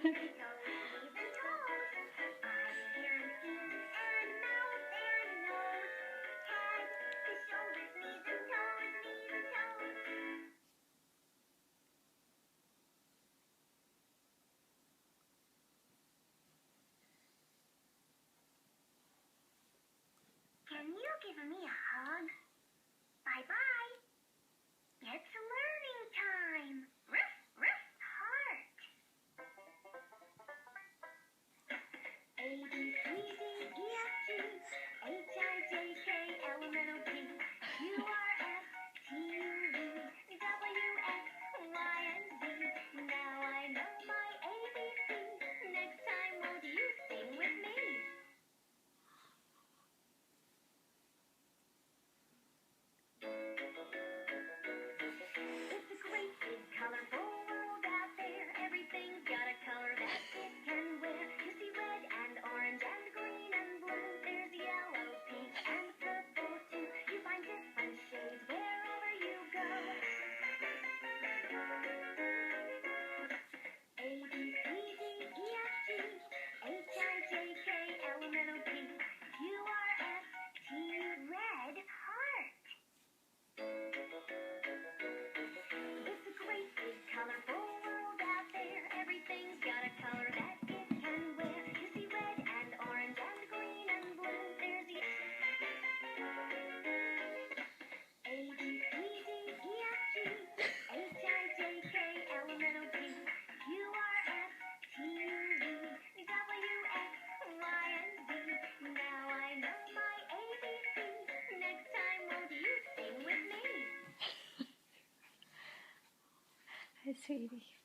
Can you give me a hug? Bye-bye. It's learning time. Ruff, ruff, heart. A, B, C, D, E, F, G, H, I, J, K, L, M, N, O, P, Q, R, S, T, U, V, W, X, Y, and Z. Now I know my ABC. Next time, won't you sing with me? It's a great big colorful world out there. Everything's got a color that it can wear. You see red and orange and green and blue. There's yellow, pink, and purple too. You find different shades wherever you go. A, B, C, D, E, F, G, H, I, J, K, L, M, N, O, P, Q, R, S, T, U, red heart. It's a great big colorful world out there. Everything's got a color that it can wear. You see red and orange and green and blue. There's A, B, C, D, E, F, G, H, I, J, K, L, M, N, O, P, Q, R, S, T, U, V, W, X, Y, and Z. Now I know my ABC. Next time, won't you sing with me? Hi, sweetie.